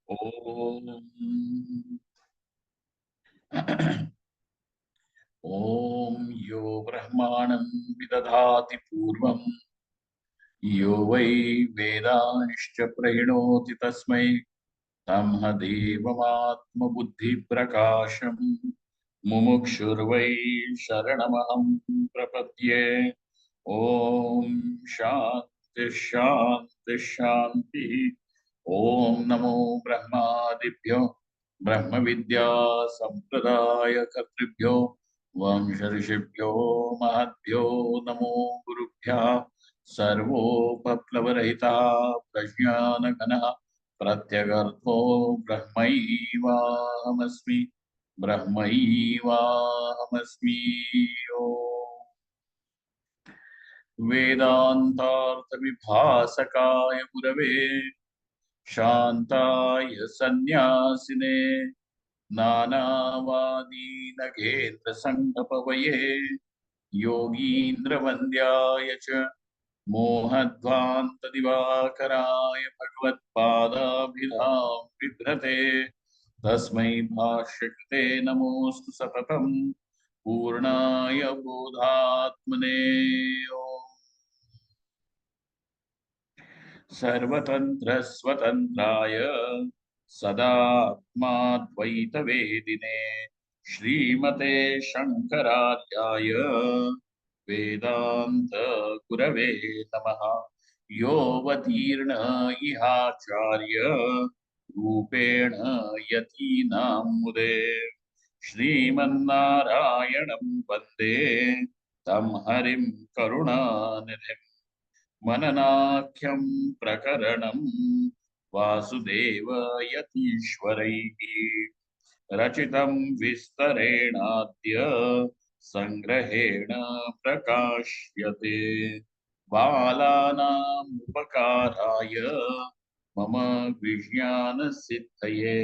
Om Om Yo Brahmanam Vidadhati Purvam Yo Vai Vedanshcha Prahinoti Tasmai Tamha Devamatma Buddhi Prakasham Mumukshurvai Sharanamaham Prapadye Om Shanti Shanti Shanti Om Namo Brahmadibhyo Brahma Vidya Sampradaya Kartribhyo Vamsharishibhyo Mahadbhyo Namo Gurubhya Sarvopaplavaraita Prajnanagana Pratyagartho Brahmaivahamasmi Brahmaivahamasmi Om वेदान्तार्थविभासकाय गुरवे शान्ताय सन्न्यासिने नानावादी नगेन्द्रसङ्गपवये योगीन्द्रवन्द्याय च मोहध्वान्तदिवाकराय भगवत्पादाभिधां बिभ्रते तस्मै भाष्यकृते नमोऽस्तु सततं पूर्णाय बोधात्मने सर्वतंत्र स्वतंत्राय सदात्माद्वैतवेदिने श्रीमते शंकराचार्य वेदांत गुरवे नमः। योऽवतीर्ण इहाचार्य रूपेण यतीनां मुदे श्रीमन्नारायणं वन्दे तं हरिं करुणानिधिम् मननाख्यं प्रकरणं वासुदेव यतीश्वरैः रचितं विस्तरेणाद्य संग्रहेण प्रकाश्यते बालानाम् उपकाराय मम विज्ञानसिद्धये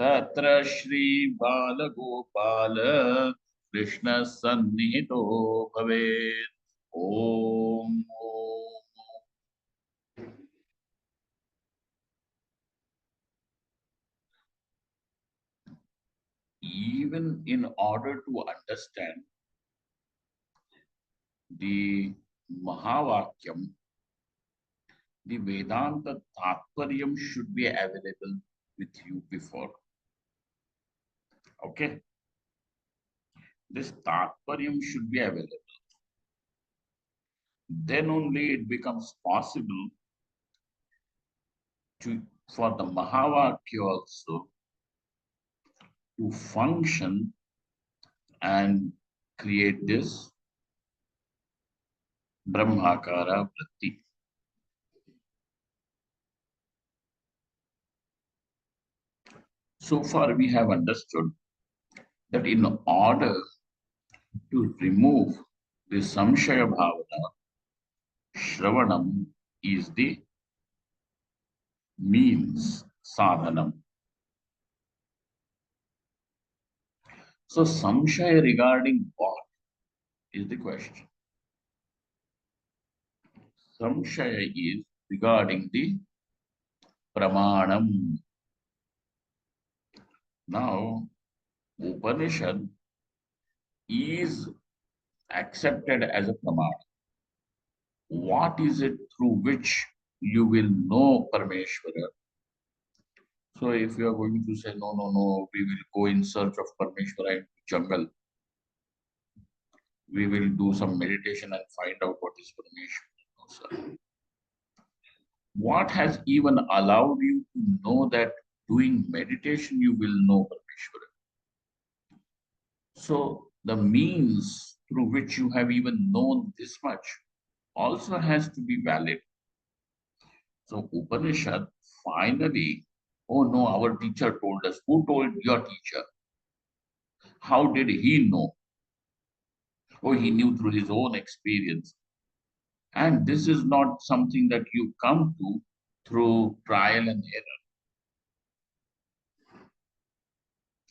तत्र श्री बालगोपाल कृष्ण सन्निहितो भवेत्। ओम even in order to understand the Mahavakyam, the Vedanta Tatparyam should be available with you before. Okay? This Tatparyam should be available. Then only it becomes possible to for the Mahavakya also to function and create this Brahmakara Vritti. So far we have understood that in order to remove the Samshaya Bhavana, Shravanam is the means, sadhanam. So Samshaya regarding what is the question? Samshaya is regarding the Pramanam. Now, Upanishad is accepted as a Pramana. What is it through which you will know Parmeshwara? So if you are going to say, no, no, no, we will go in search of Parmeshwara in jungle, we will do some meditation and find out what is Parmeshwara. No, sir. What has even allowed you to know that doing meditation you will know Parmeshwara? So the means through which you have even known this much also has to be valid. So Upanishad finally, oh no, our teacher told us. Who told your teacher? How did he know? Oh, he knew through his own experience. And this is not something that you come to through trial and error.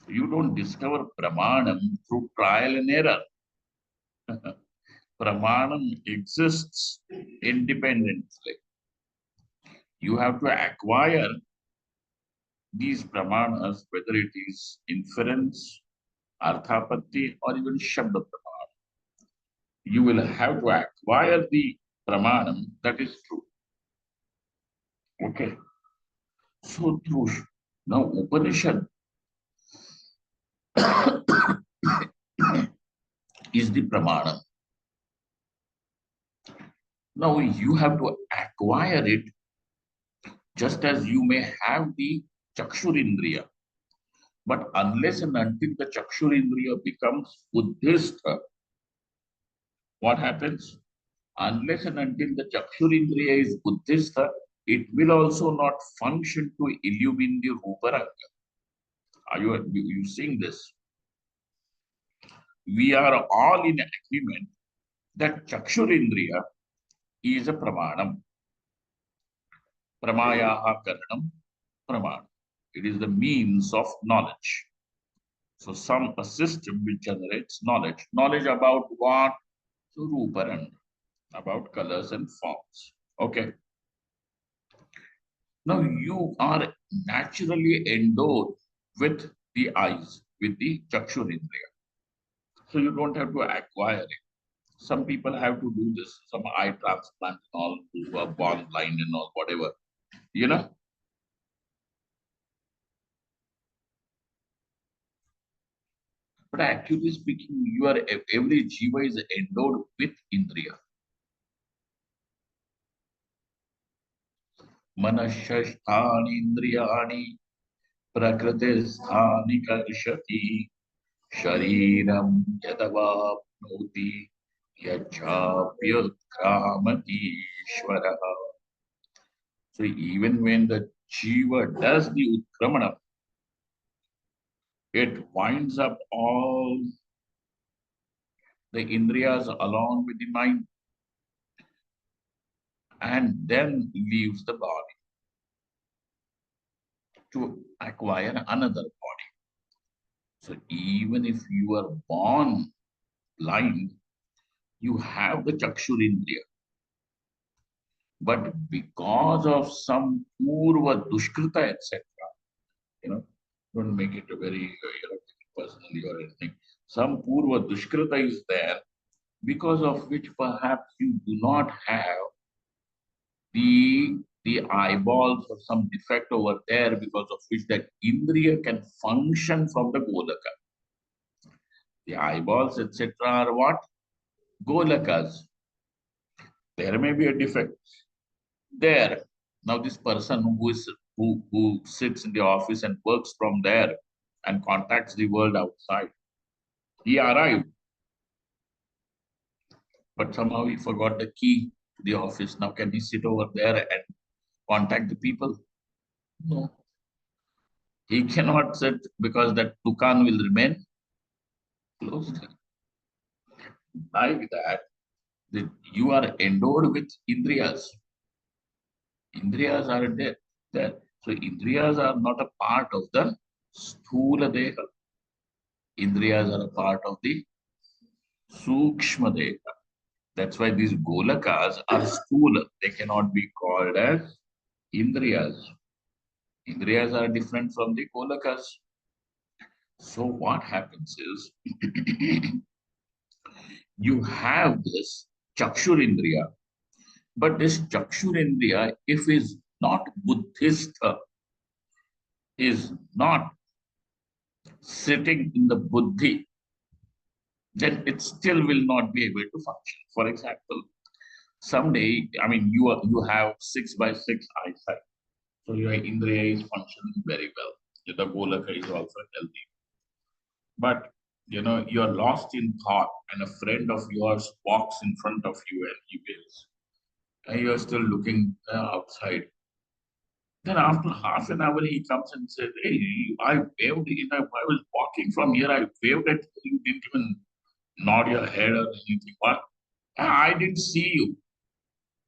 You don't discover Pramanam through trial and error. Pramanam exists independently. You have to acquire these pramanas, whether it is inference, arthapatti, or even shabda pramana, you will have to acquire the pramanam that is true. Okay. So through now Upanishad is the pramana. Now you have to acquire it just as you may have the chakshurindriya. But unless and until the chakshurindriya becomes Buddhist, what happens? Unless and until the chakshurindriya is Buddhist, it will also not function to illumine the Ruparanga. Are you seeing this? We are all in agreement that chakshurindriya is a pramanam. Pramayaha karanam pramanam. It is the means of knowledge. So a system which generates knowledge. Knowledge about what? So Ruparanga, about colors and forms. Okay. Now you are naturally endowed with the eyes, with the chakshurindriya. So you don't have to acquire it. Some people have to do this, some eye transplant and all, who are born blind and all, whatever. You know? But actually speaking, every jiva is endowed with indriya. Manashasthani indriyani prakritisthani karshati shariram yadavapnoti yajapyakramati ishvaraha. So even when the jiva does the utkramanam, it winds up all the indriyas along with the mind and then leaves the body to acquire another body. So even if you are born blind, you have the chakshurindriya. But because of some purva dushkrita, etc., you know, don't make it a very personally or anything. Some purva dushkrita is there, because of which perhaps you do not have the eyeballs or some defect over there, because of which that indriya can function from the golaka. The eyeballs, etc., are what? Golakas. There may be a defect there. Now, this person who sits in the office and works from there and contacts the world outside, he arrived, but somehow he forgot the key to the office. Now, can he sit over there and contact the people? No. He cannot sit because that dukan will remain closed. Like that you are endowed with indriyas. Indriyas are there. So indriyas are not a part of the sthula deha. Indriyas are a part of the sukshma deha. That's why these golakas are sthula. They cannot be called as indriyas. Indriyas are different from the golakas. So what happens is you have this chakshurindriya, but this chakshurindriya, if is not Buddhist, is not sitting in the buddhi, then it still will not be able to function. For example, someday, I mean, you have 6 by 6 eyesight, so your indriya is functioning very well. The golaka is also healthy, but you're lost in thought, and a friend of yours walks in front of you and he waves, and you're still looking outside. Then after half an hour, he comes and says, "Hey, I waved. I was walking from here. I waved at you. You didn't even nod your head or anything. What? I didn't see you."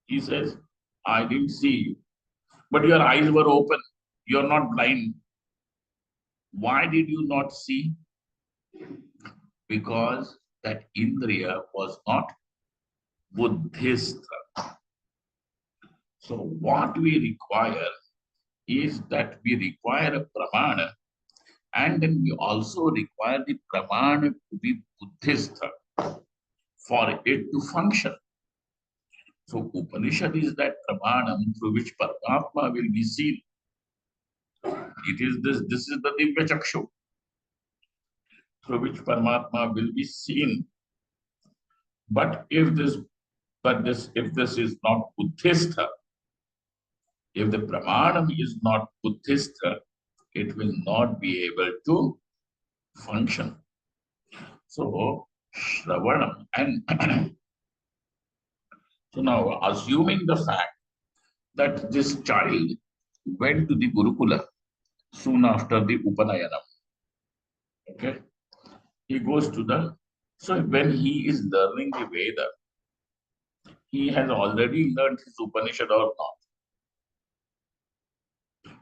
He says, "I didn't see you, but your eyes were open. You're not blind. Why did you not see? Because that indriya was not Buddhist." So what we require is that we require a pramana, and then we also require the pramana to be Buddhist for it to function. So Upanishad is that pramanam through which Paramatma will be seen. It is this is the Divya Chakshu through which Paramatma will be seen. But if this is not Buddhist, if the pramanam is not Buddhist, it will not be able to function. So Shravanam and so now assuming the fact that this child went to the Gurukula soon after the Upanayanam. Okay. He goes to the so when he is learning the Veda, he has already learned his Upanishad or not.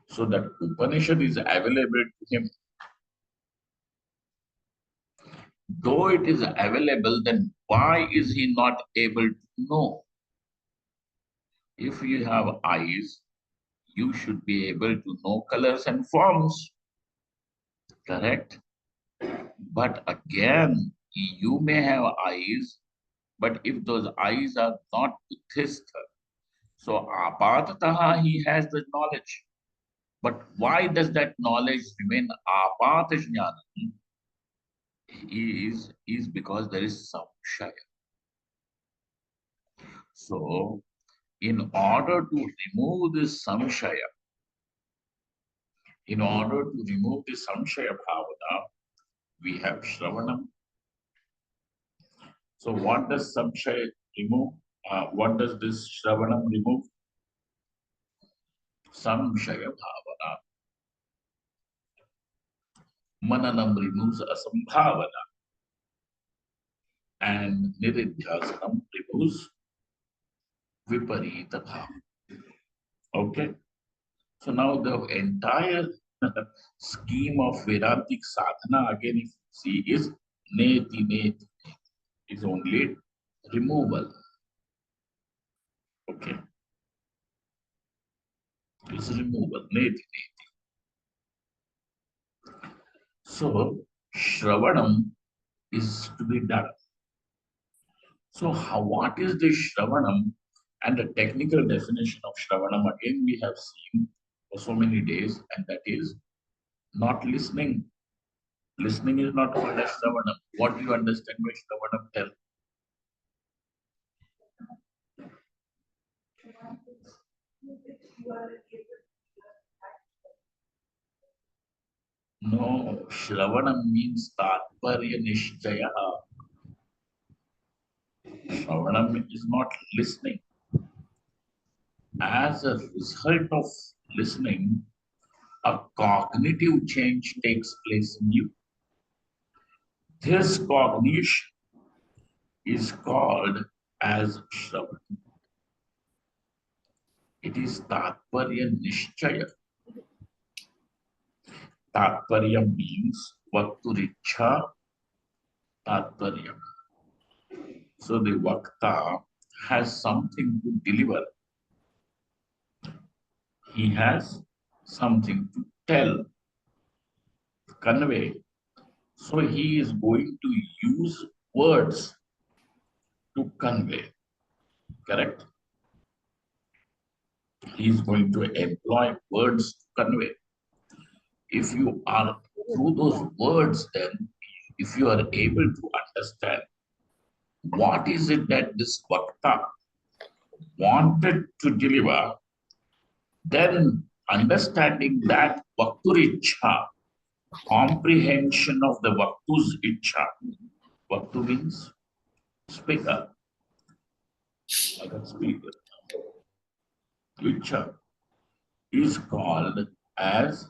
So that Upanishad is available to him. Though it is available, then why is he not able to know? If you have eyes, you should be able to know colors and forms. Correct? But again, you may have eyes, but if those eyes are not Buddhist, so apatataha he has the knowledge. But why does that knowledge remain apata jnana? Is because there is samshaya. So, in order to remove this samshaya, bhavana, we have shravanam. So, what does samshaya remove? What does this shravanam remove? Samshaya bhavana. Mananam removes asambhavana. And niridhyasanam removes viparita bhava. Okay. So now the entire scheme of Vedantic sadhana, again, if you see, is neti neti, is only removal. Okay. It's removal, neti neti. So Shravanam is to be done. So what is the Shravanam? And the technical definition of Shravanam, again, we have seen for so many days, and that is not listening. Listening is not called as Shravanam. What do you understand by Shravanam? Tell. No, Shravanam means Tatparya Nishchaya. Shravanam is not listening. As a result of listening, a cognitive change takes place in you. This cognition is called as Shravanam. It is Tatparya Nishchaya. Tatparya means Vakturicha Tatparya. So the Vakta has something to deliver. He has something to tell, convey. So he is going to use words to convey. Correct? He is going to employ words to convey. If you are through those words, then if you are able to understand what is it that this Vakta wanted to deliver, then understanding that Vakturicha, comprehension of the Vaktu's Icha. Vaktu means speaker. Speaker. Icha is called as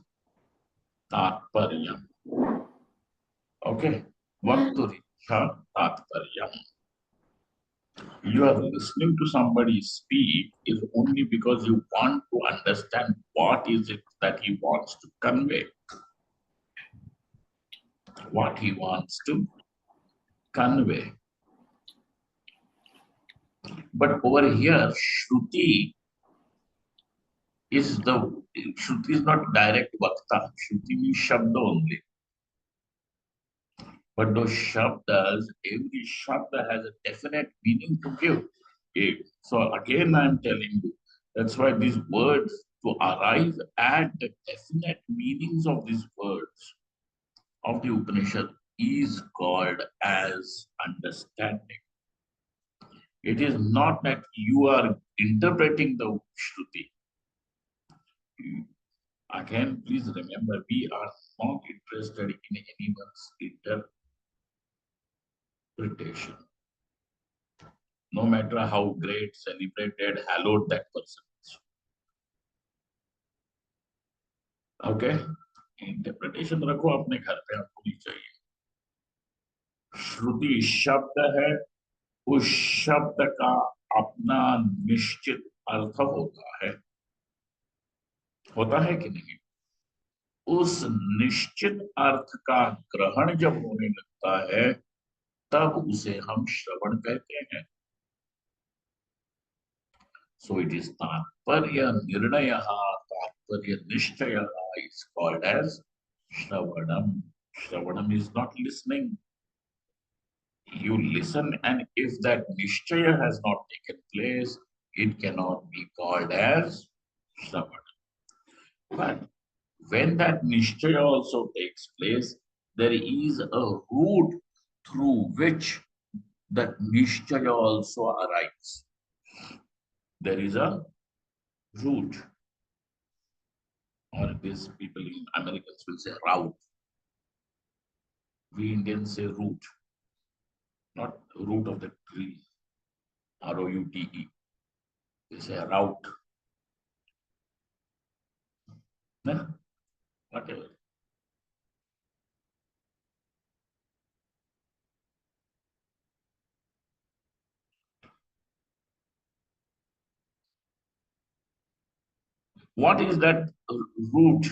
Tatparyam. Okay? Vakturicha Tatparyam. You are listening to somebody speak is only because you want to understand what is it that he wants to convey. What he wants to convey. But over here, Shruti is the Shruti is not direct Vakta. Shruti means Shabda only. But those Shabdas, every Shabda has a definite meaning to give. Okay. So again, I'm telling you, that's why these words, to arrive at the definite meanings of these words of the Upanishad, is called as understanding. It is not that you are interpreting the Shruti. Again, please remember, we are not interested in anyone's interpretation, no matter how great, celebrated, hallowed that person is. Okay? Interpretation रखो अपने घर पे, आपको नहीं चाहिए. श्रुति शब्द है, उस शब्द का अपना निश्चित अर्थ होता है कि नहीं? उस निश्चित अर्थ का ग्रहण जब होने लगता है, तब उसे हम श्रवण कहते हैं. So it is Tatparya Nirnayaha, Tatparya Nishchayaha is called as Shravanam. Shravanam is not listening. You listen, and if that Nishchaya has not taken place, it cannot be called as Shravanam. But when that Nishchaya also takes place, there is a route through which that Nishchaya also arrives. There is a route, or these people in Americans will say route. We Indians say root, not root of the tree, Route. They say route. No? Whatever. What is that route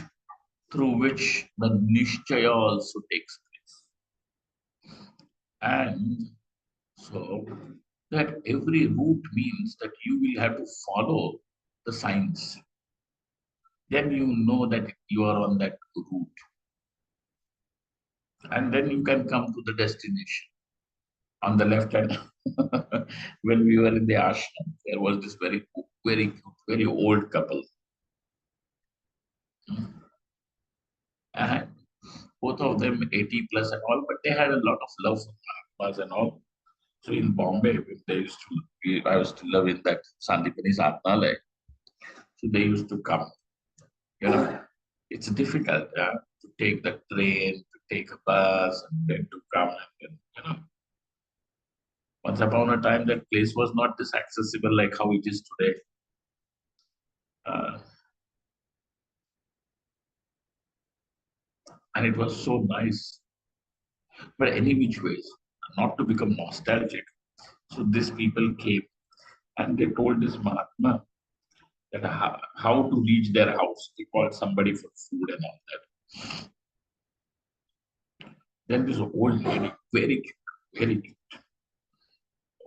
through which the Nishchaya also takes place? And so that every route means that you will have to follow the signs. Then you know that you are on that route. And then you can come to the destination. On the left hand, when we were in the ashram, there was this very old couple. And both of them 80 plus and all, but they had a lot of love for Mahatmas and all. So in Bombay, when they used to, I used to live in that Sandipani Satnalaya. So they used to come. You know, it's difficult to take the train, to take a bus, and then to come. And then, once upon a time, that place was not this accessible like how it is today. Uh, and it was so nice. But any which ways, not to become nostalgic. So these people came and they told this Mahatma that how to reach their house. They called somebody for food and all that. Then this old lady, very cute,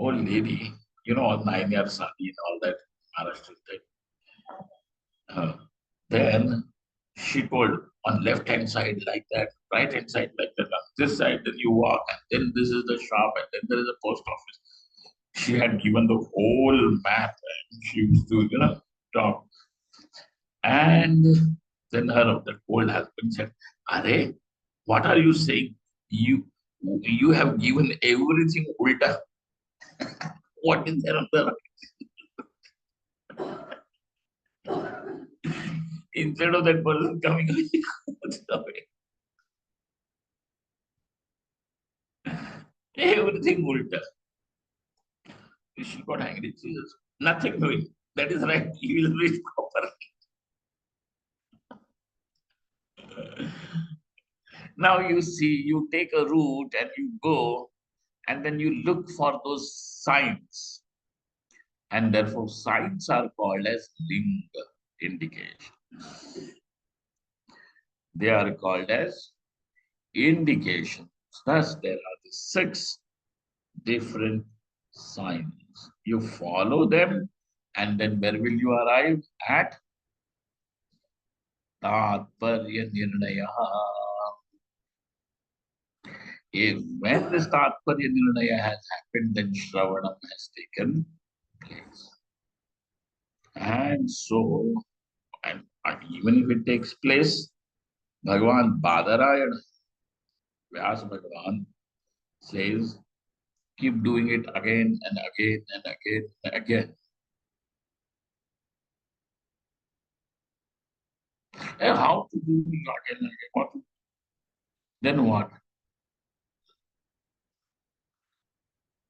old lady, all 9 years sari and all that Maharashtrian thing. Uh, then she told on left hand side like that, right hand side like that, on this side, then you walk, and then this is the shop, and then there is a post office. She had given the whole map, and she used to, talk. And then her that old husband said, "Are, what are you saying? You have given everything ulta. What is there on the right?" Instead of that person coming everything ulta. She got angry. She says, "Nothing doing. That is right. You will reach proper." Now you see, you take a route and you go, and then you look for those signs. And therefore, signs are called as linga, indication. They are called as indications. Thus, there are the 6 different signs. You follow them, and then where will you arrive at? Tatparya Nirnaya. If when this Tatparya Nirnaya has happened, then Shravanam has taken place. And so, and even if it takes place, Bhagavan Badarayana, Vyas Bhagavan says, keep doing it again and again and again and again. And how to do it again and again? Then what?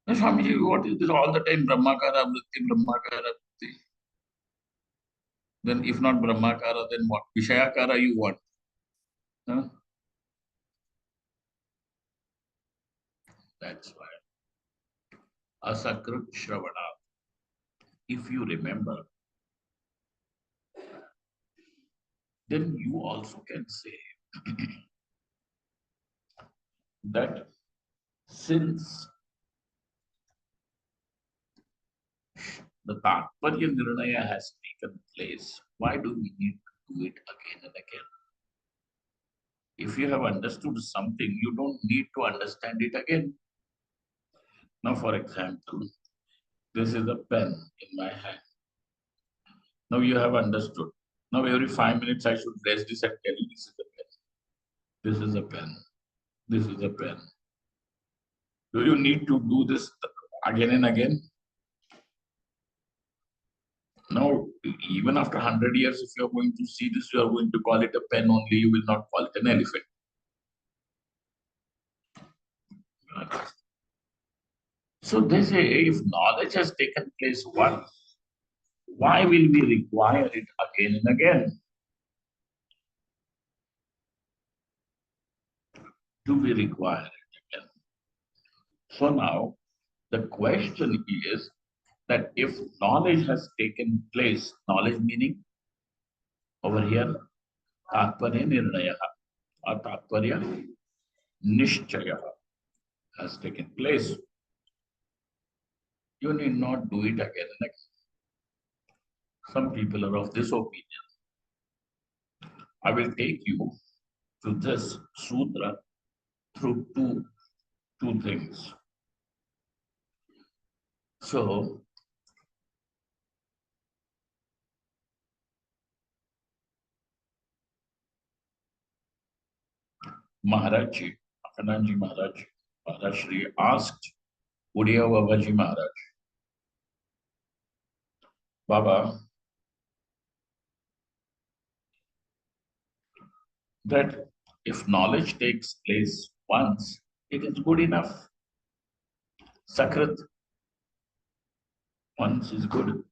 Swamiji, what is this all the time? Brahmakara Vritti, Brahmakara Vritti. Then if not Brahmakara, then what? Vishayakara you want? Huh? That's why. Asakrit Shravana. If you remember, then you also can say that since the Tatparya Nirnaya has taken place, why do we need to do it again and again? If you have understood something, you don't need to understand it again. Now, for example, this is a pen in my hand. Now you have understood. Now every 5 minutes I should press this and tell you this is a pen. This is a pen. This is a pen. Do you need to do this again and again? Now, even after 100 years, if you are going to see this, you are going to call it a pen only. You will not call it an elephant. So they say, if knowledge has taken place once, why will we require it again and again? Do we require it again? So now, the question is that if knowledge has taken place, knowledge meaning over here, Tatparya Nirnaya or Tatparya Nishchaya has taken place. You need not do it again and again. Some people are of this opinion. I will take you to this sutra through two things. So, Maharaji, Akananji Maharaj, Maharaj Shri asked Udiya Babaji Maharaj, Baba, that if knowledge takes place once, it is good enough. Sakrit, once is good.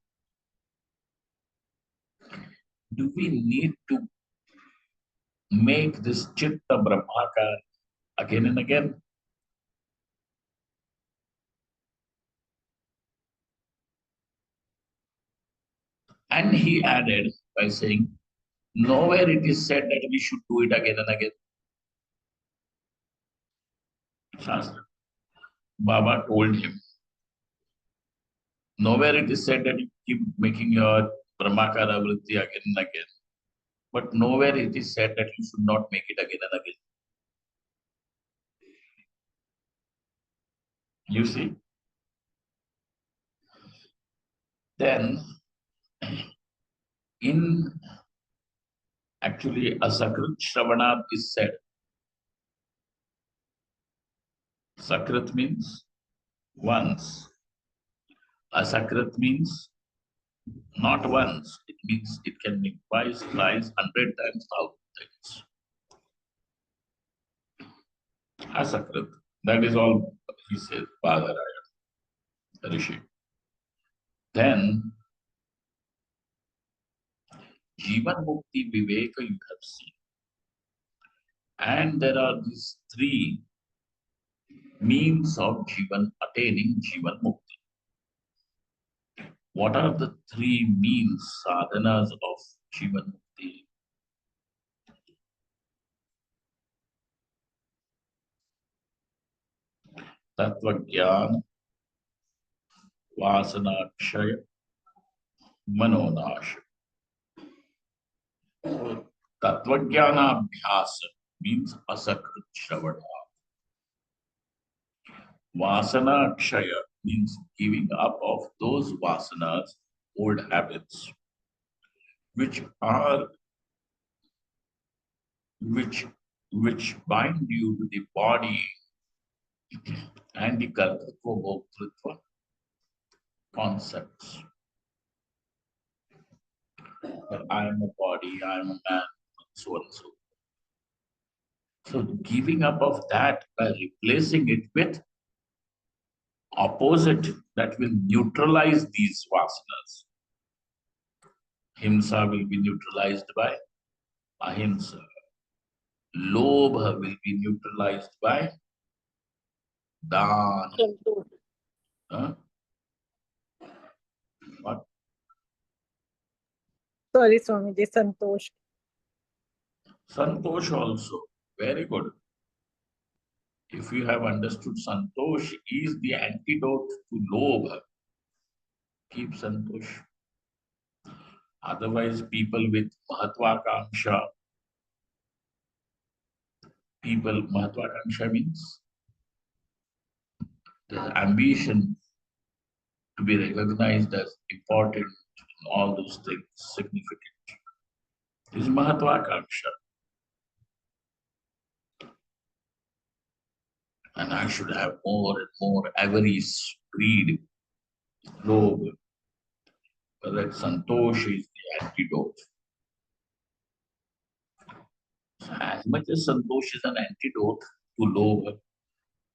Do we need to make this Chitta Brahmaka again and again? And he added by saying, nowhere it is said that we should do it again and again. Shastra. Baba told him, nowhere it is said that you keep making your Brahmakara vritti again and again. But nowhere it is said that you should not make it again and again. You see? Then, in actually a Sakrit Shravanat is said. Sakrit means once. Asakrit means not once. It means it can be twice, thrice, 100 times, 1,000 times. Asakrit. That is all he says, Badaraya, Rishi. Then, Jivan Mukti Viveka you have seen. And there are these three means of Jivan attaining Jivan Mukti. What are the three means, sadhanas of Jivan Mukti? Tattva Jnana, Vasanakshaya, Manonash. So, Tattvajnana means asakrit shravana. Vasana kshaya means giving up of those vasanas, old habits, which are which which bind you to the body and the kartritva bhoktritva concepts. That I am a body, I am a man, so and so. So giving up of that by replacing it with opposite that will neutralize these vasanas. Himsa will be neutralized by ahimsa. Lobha will be neutralized by dana. Huh? What? Sorry, Swami, Santosh. Santosh also. Very good. If you have understood Santosh is the antidote to Lobha, keep Santosh. Otherwise, people with Mahatvakanksha, Mahatvakanksha means the ambition to be recognized as important, all those things, significant. This is Mahatvakanksha. And I should have more and more avarice, greed, lobe. But that Santosh is the antidote. So as much as Santosh is an antidote to lobe,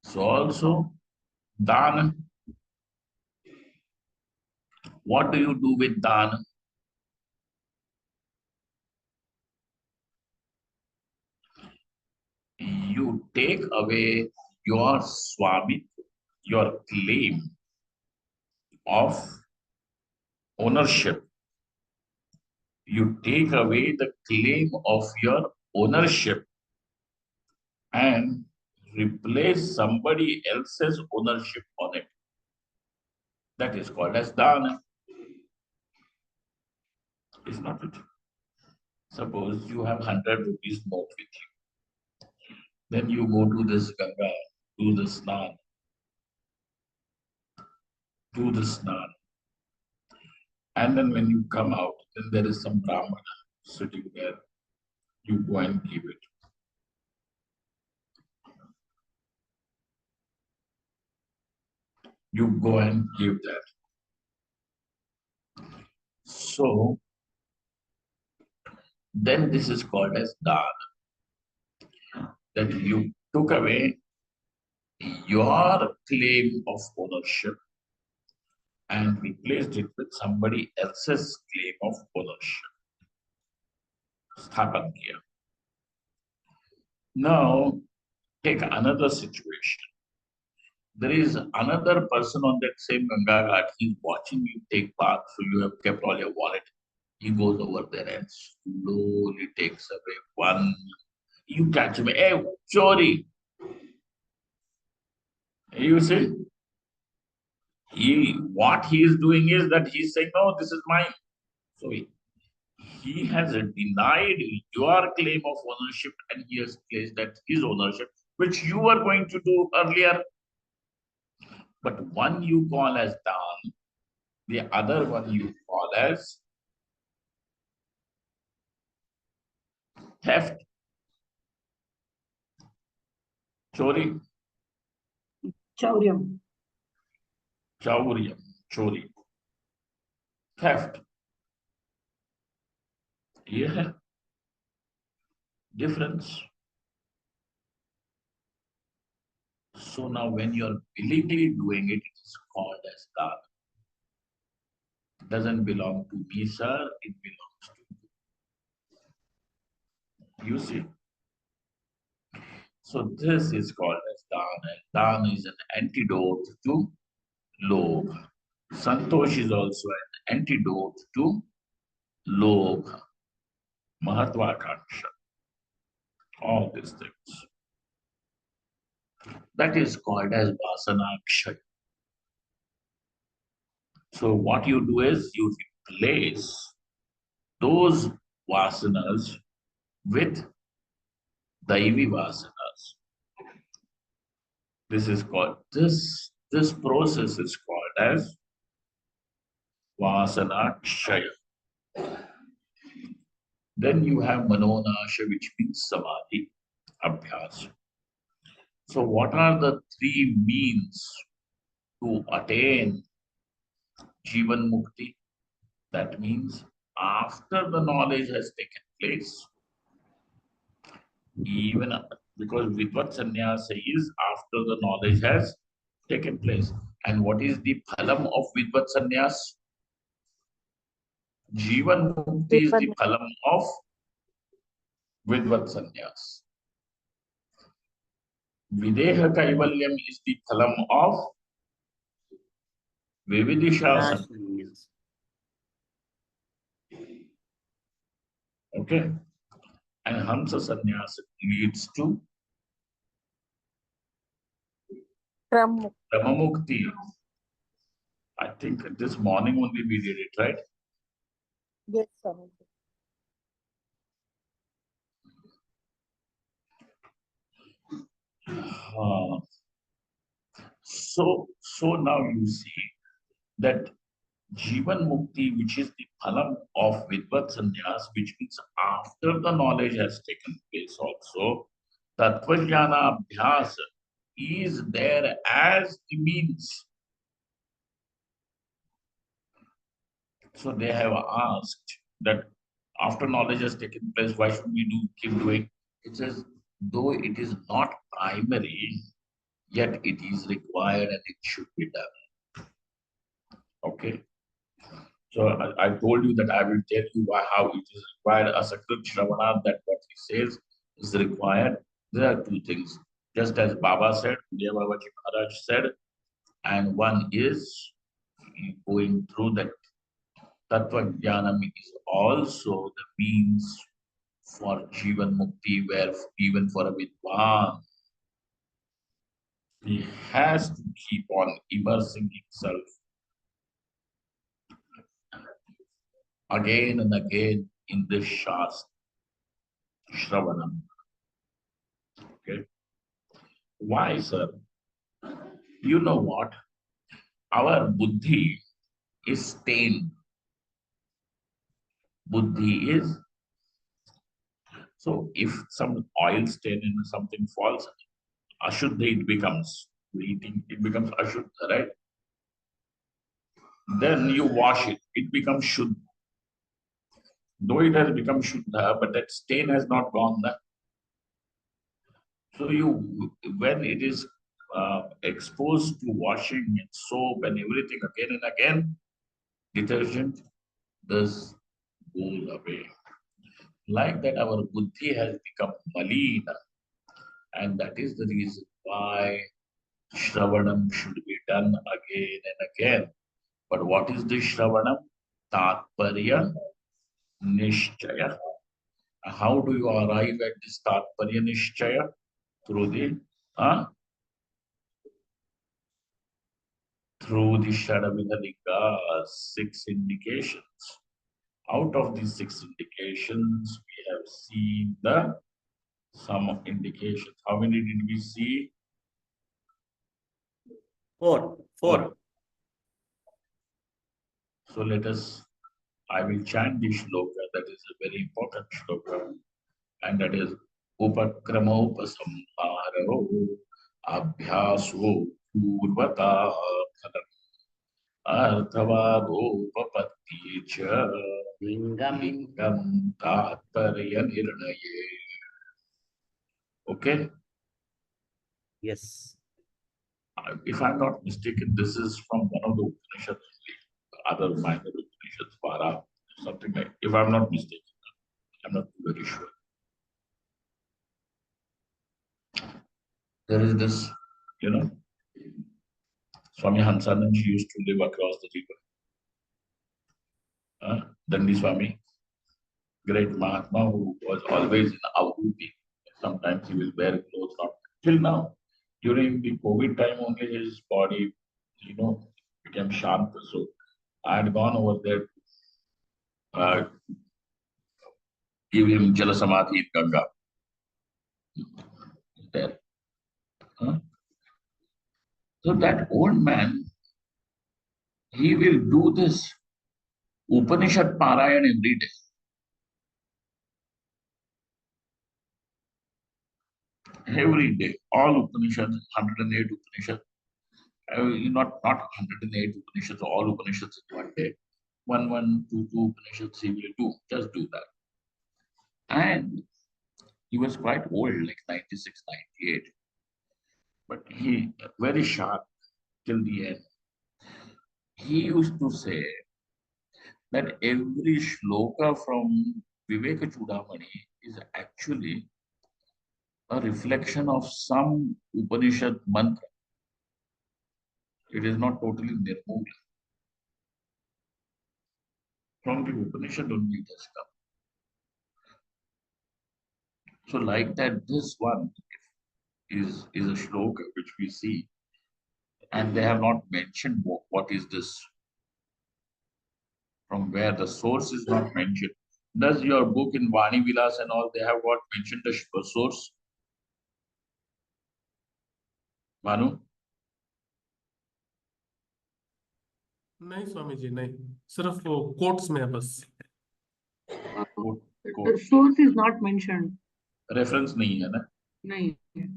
so also Dana. What do you do with Dana? You take away your Swami, your claim of ownership. You take away the claim of your ownership and replace somebody else's ownership on it. That is called as dana. Is not it? Suppose you have 100 rupees note with you. Then you go to this Ganga, do the snan, do the snan. And then when you come out, then there is some Brahmana sitting there. You go and give it. You go and give that. So then this is called as dana. That you took away your claim of ownership and replaced it with somebody else's claim of ownership. Sthapan kiya. Now, take another situation. There is another person on that same Ganga Ghat. He's watching you take bath, so you have kept all your wallet. He goes over there and slowly takes away one. You catch him. Hey, chori. You see, what he is doing is that he's saying, no, this is mine. So he has denied your claim of ownership and he has placed that his ownership, which you were going to do earlier. But one you call as dan, the other one you call as theft. Chori. Chauryam. Chauryam. Chori. Theft. Yeah. Difference. So now when you're willingly doing it, it is called as dan. It doesn't belong to me, sir. It belongs to you. You see. So this is called as dana. Dana is an antidote to lobha. Santosh is also an antidote to lobha, mahatvakanksha, all these things. That is called as vasanakshaya. So what you do is you replace those vasanas with Daivi Vasanas. This is called, this process is called as Vasana Kshaya. Then you have Manonasha, which means Samadhi, Abhyas. So what are the three means to attain Jivan Mukti? That means after the knowledge has taken place, even because Vidvat Sannyasa is after the knowledge has taken place. And what is the phalam of Vidvat Sannyas? Jivan Mukti is the Vipan- phalam of Vidvat Sannyas. Videha Kaivalyam is the phalam of Vividisha Sannyas. Yes. Okay. And Hamsa Sannyas leads to Ram- Brahmamukti. I think this morning only we did it, right? Yes, Swami. Uh, so now you see that Jivan Mukti, which is the phalam of Vidvat Sannyas, which means after the knowledge has taken place also, Tattvajnana Abhyas is there as the means. So they have asked that after knowledge has taken place, why should we keep doing? It says, though it is not primary, yet it is required and it should be done. Okay. So I told you that I will tell you how it is required. Asakrit Shravana, that what he says is required. There are two things. Just as Baba said, Dev Babaji Maharaj said, and one is going through that Tattva Jnanam is also the means for Jivan Mukti, where even for a Vidwan, he has to keep on immersing himself again and again in this Shastra, Shravanam. Okay. Why, sir? You know what? Our buddhi is stained. Buddhi is, so if some oil stain in something falls, ashuddha it becomes. Eating, it becomes ashuddha, right? Then you wash it, it becomes shuddha. Though it has become shuddha, but that stain has not gone there. So when it is exposed to washing and soap and everything again and again, detergent, this goes away. Like that, our buddhi has become malina, and that is the reason why Shravanam should be done again and again. But what is this Shravanam? Tatparya Nishchaya. How do you arrive at this Tatparya Nishchaya? Through the through the Shadavidhalika, six indications. Out of these six indications, we have seen the some indications. How many did we see? Four. Four. So let us, I will chant the shloka, that is a very important shloka, and that is Upakrama Upasamharo Abhyaso Purvata Arthavadopapatti cha Lingam Tatparya Nirnaye. Okay? Yes. If I'm not mistaken, this is from one of the Upanishads, other minor Upanishads, Para, something like. If I'm not mistaken, I'm not very sure. There is this, Swami Hansananji used to live across the river. Dandi Swami, great Mahatma who was always in Ahuti. Sometimes he will wear clothes not till now. During the COVID time, only his body, became Shanta. So I had gone over there Give him Jala Samadhi in Ganga. There. Huh? So that old man, he will do this Upanishad Parayan every day. Every day. All Upanishads, 108 Upanishads. Not 108 Upanishads, all Upanishads in one day. Two Upanishads he will do. Just do that. And he was quite old, like 96, 98. But he very sharp till the end. He used to say that every shloka from Viveka Chudamani is actually a reflection of some Upanishad mantra. It is not totally nirmula. From the Upanishad only it has come. So like that, this one is a shloka which we see, and they have not mentioned what is this, from where the source is not mentioned. Does your book in Vani Vilas and all, they have what mentioned the source? Manu? नहीं स्वामी जी नहीं, सिर्फ वो quotes में है बस। Quote, The quote. source is not mentioned. Reference नहीं है ना, नहीं है।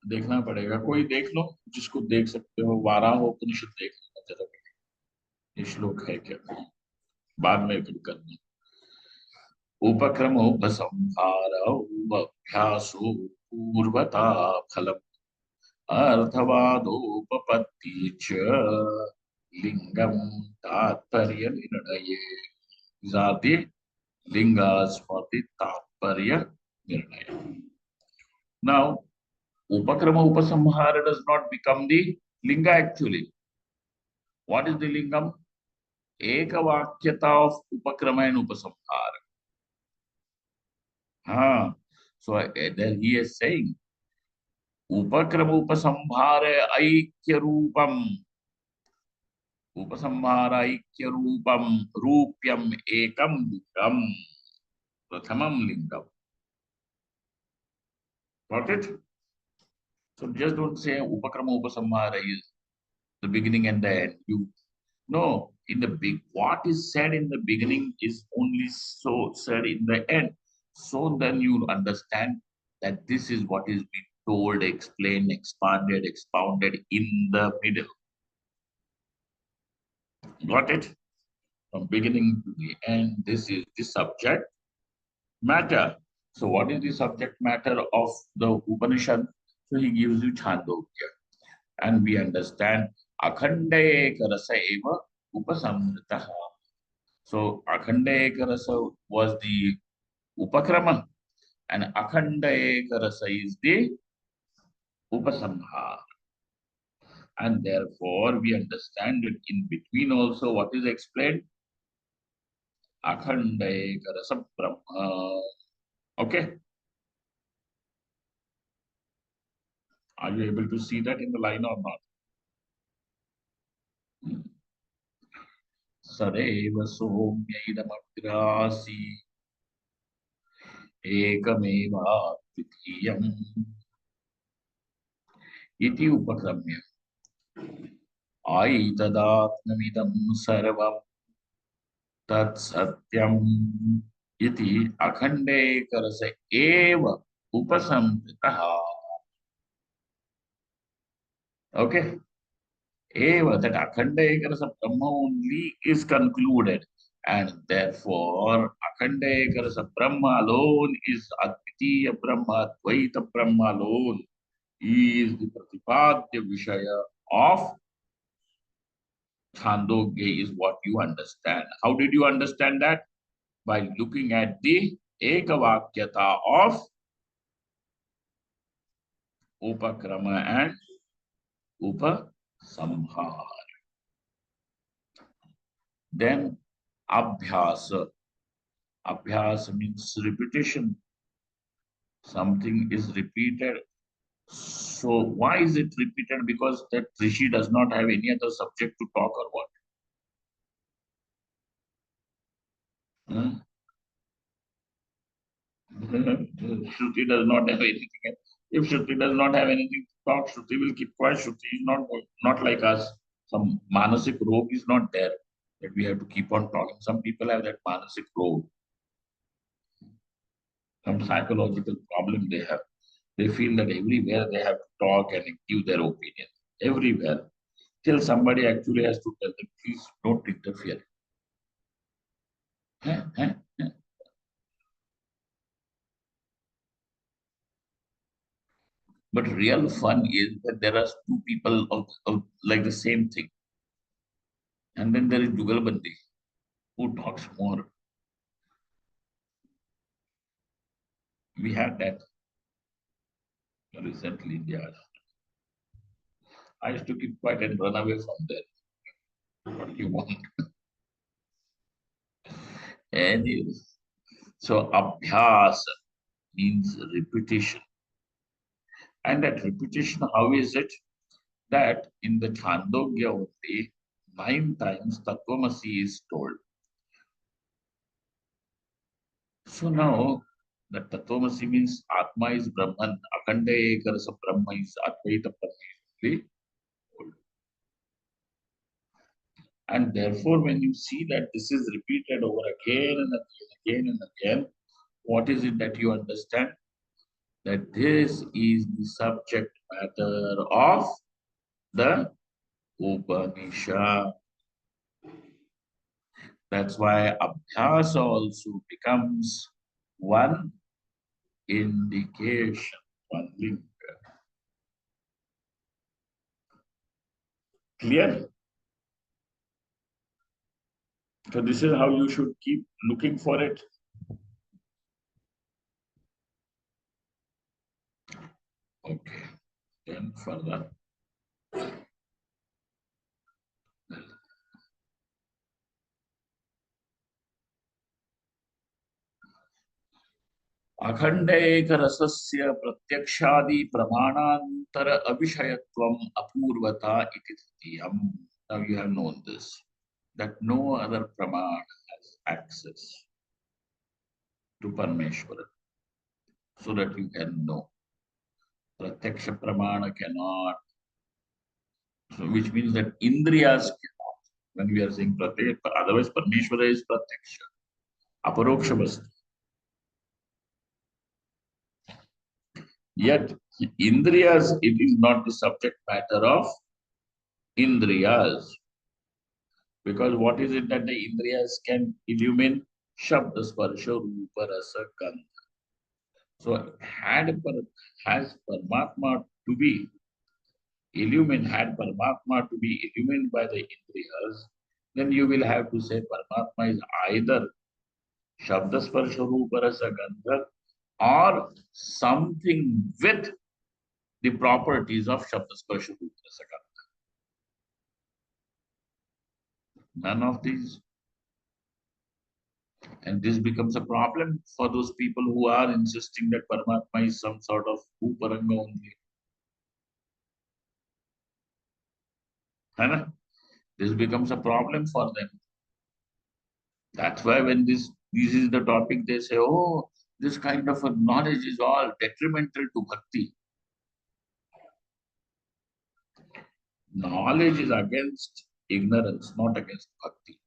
देखना पड़ेगा। कोई देख लो, जिसको देख सकते हो, वाराह उपनिषद देख लो जरा, ये श्लोक है क्या, बाद में फिर करना। उपक्रम उपसंहार अभ्यासो पूर्वता फलम अर्थवादोपपत्ति च लिंगम तात्पर्य निर्णये जाति लिंगास्मृति तात्पर्य निर्णय। Now, Upakrama Upasamhara does not become the linga actually. What is the lingam? Ekavakyata of Upakrama and Upasamhara. So then he is saying, Upakrama Upasamhara Aikya Rupam. Upasamhara Aikya Rupam Rupyam Ekam Lingam. Prathamam Lingam. Got it? So just don't say Upakrama Upasamhara is the beginning and the end. No, in the big, what is said in the beginning is only so said in the end. So then you understand that this is what is being told, explained, expanded, expounded in the middle. Got it? From beginning to the end, this is the subject matter. So what is the subject matter of the Upanishad? So he gives you Chandogya. And we understand Akhanda Eka Rasa Eva Upasamritaha. So Akhanda Eka Rasa was the Upakrama, and Akhanda Eka Rasa is the Upasamhara. And therefore we understand that in between also what is explained? Akhanda Eka Rasa Brahma. Okay? Are you able to see that in the line or not? Sareva Somya Idamagrasi Ekameva Dvitiyam Iti Upakramya Aitadaatmamidam Sarvam Tat Satyam Iti Akhande Karasa Eva Upasamritaha. Okay? Eva, that Akhanda Ekarasa Brahma only is concluded, and therefore Akhanda Ekarasa Brahma alone is Advitiya Brahma, Advaita Brahma alone is the Pratipadya Vishaya of Chandogya, is what you understand. How did you understand that? By looking at the Ekavakyata of Upakrama and Upasamhara. Then Abhyasa. Abhyasa means repetition. Something is repeated. So why is it repeated? Because that Rishi does not have any other subject to talk or what? Shruti does not have anything. If Shruti does not have anything to talk, Shruti will keep quiet. Shruti is not like us. Some manasik rogue is not there that we have to keep on talking. Some people have that manasik rogue, some psychological problem they have. They feel that everywhere they have to talk and give their opinion. Everywhere. Till somebody actually has to tell them, please don't interfere. Huh? Huh? Huh? But real fun is that there are two people of like the same thing. And then there is Jugalbandi, who talks more. We had that recently in the I used to keep quiet and run away from there. What do you want? Anyways, so abhyasa means repetition. And that repetition, how is it? That in the Chandogya only, 9 times Tattvamasi is told. So now, the Tattvamasi means Atma is Brahman, Akhanda Ekarasa Brahma is Advaita Brahma. And therefore, when you see that this is repeated over again and again and again, what is it that you understand? That this is the subject matter of the Upanishad. That's why Abhyasa also becomes one indication, one link. Clear? So this is how you should keep looking for it. Okay. Then further. अखण्डैकरसस्य प्रत्यक्षादि प्रमाणान्तर अविषयत्वम् अपूर्वता इति तृतीयम्. Now you have known this, that no other praman has access to Parameshwara, so that you can know. Pratyaksha pramana cannot, so which means that Indriyas cannot. When we are saying Pratyaksha, otherwise Parameshwara is Pratyaksha, Aparoksha Vastu. Yet Indriyas, it is not the subject matter of Indriyas. Because what is it that the Indriyas can illumine? Shabda, Sparsha, Rupa, Rasa, Gandha. So has Paramatma to be illumined, had Paramatma to be illumined by the Indriyas, then you will have to say Paramatma is either Shabda, Sparsha, Rupa, Rasa, Gandha, or something with the properties of Shabda, Sparsha, Rupa, Rasa, Gandha. None of these. And this becomes a problem for those people who are insisting that Paramatma is some sort of Uparanga only. Right? This becomes a problem for them. That's why when this is the topic, they say, oh, this kind of a knowledge is all detrimental to bhakti. Knowledge is against ignorance, not against bhakti.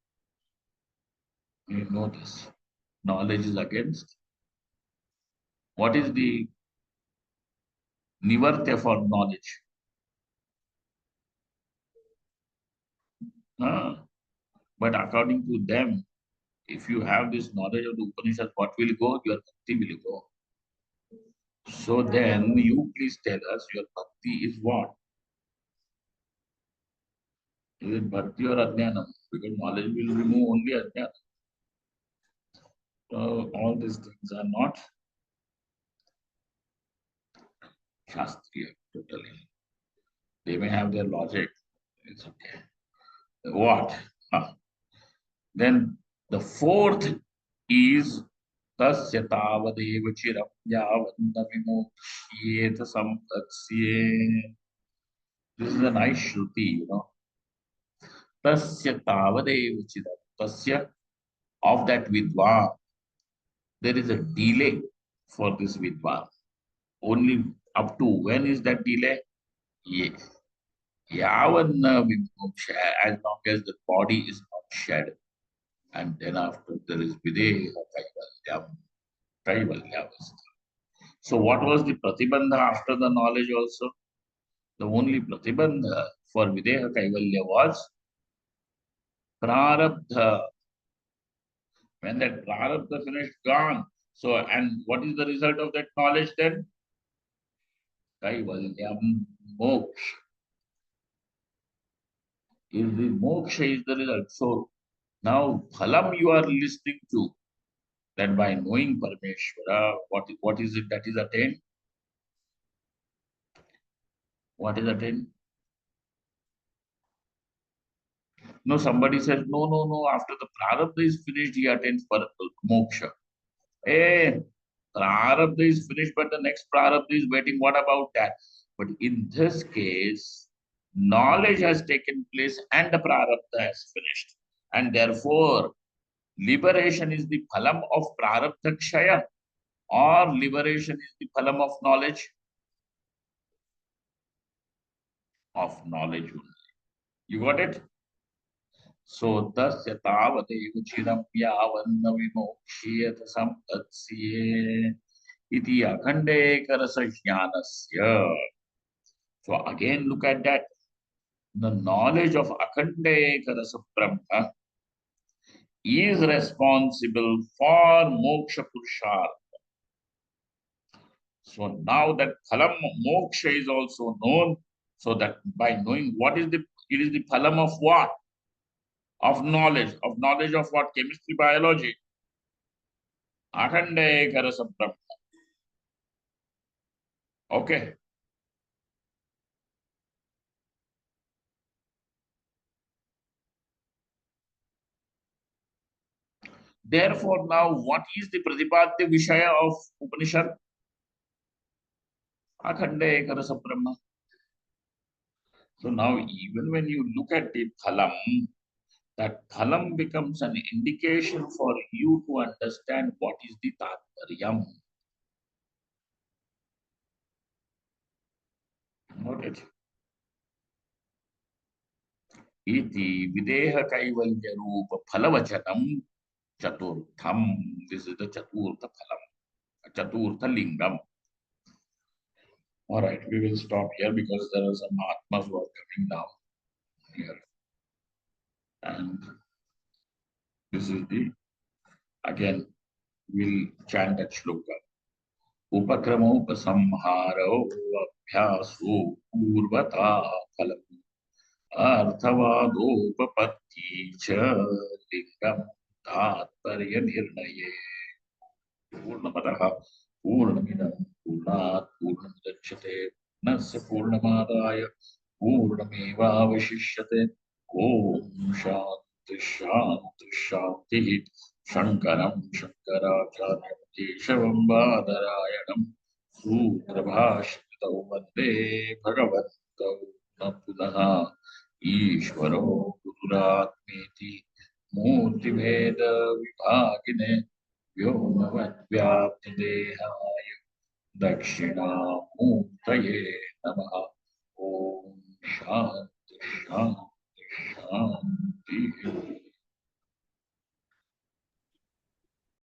You know this. Knowledge is against. What is the nivartya for knowledge? But according to them, if you have this knowledge of the Upanishad, what will go? Your bhakti will go. So then you please tell us your bhakti is what? Is it bhakti or ajnana? Because knowledge will remove only ajnana. So all these things are not shastriya totally. They may have their logic. It's okay. What? Then the fourth is tasya tavadev chiram yavanna vimokshiyeta sampatsye. This is a nice shruti, Tasya tavadev chiram. Tasya, of that vidwan, there is a delay for this Vidwan. Only up to when is that delay? Ye- Yavan vimoksha, as long as the body is not shed. And then after there is Videha Kaivalyam, Kaivalyavastha. So what was the pratibandha after the knowledge also? The only pratibandha for Videha Kaivalya was prarabdha. When that prarabdha finished, gone. So, and what is the result of that knowledge then? Kaivalyam moksha. Is the moksha is the result. So now phalam you are listening to, that by knowing Parameshwara, what is it that is attained? What is attained? No, somebody says, no, no, no, after the prarabdha is finished, he attains moksha. Eh, prarabdha is finished, but the next prarabdha is waiting. What about that? But in this case, knowledge has taken place and the prarabdha has finished. And therefore, liberation is the phalam of prarabdha kshaya, or liberation is the phalam of knowledge? Of knowledge only. You got it? So, tasya tavateva chiram yavanna vimokshiyat sampatsye iti akhande karasa jnanasya. So, again, look at that. The knowledge of akhande karasa brahma is responsible for moksha purushartha. So, now that phalam moksha is also known, so that by knowing what is the, it is the phalam of what? Of knowledge of what? Chemistry, biology. Akhande karasa brahma. Okay. Therefore, now what is the Pratipadya Vishaya of Upanishad? Akhande karasa brahma. So now, even when you look at the phalam, that phalam becomes an indication for you to understand what is the tatparyam. Note it. Iti videha kaivalya rupa phalavachanam chaturtham. This is the chaturtha phalam, chaturtha lingam. All right, we will stop here because there are some atmas who are coming now here. And this is the, again, we'll chant that shloka. उपक्रमोपसंहारो अभ्यासो पूर्वता फलम् अर्थवादोपपत्ति च लिंगम तात्पर्य निर्णये पूर्णमदः पूर्णमिदं पूर्णात् पूर्णमुदच्यते पूर्णस्य पूर्णमादाय पूर्णमेवावशिष्यते ॐ शान्ति शान्ति शान्तिः शङ्करं शङ्कराचार्यं केशवं बादरायणं सूत्रभाष्यकृतौ वन्दे भगवन्तौ न पुनः ईश्वरो गुरुरात्मेति मूर्तिभेदविभागिने व्योमवद्व्याप्तदेहाय दक्षिणामूर्तये नमः ॐ शान्ति शान्ति शान्तिः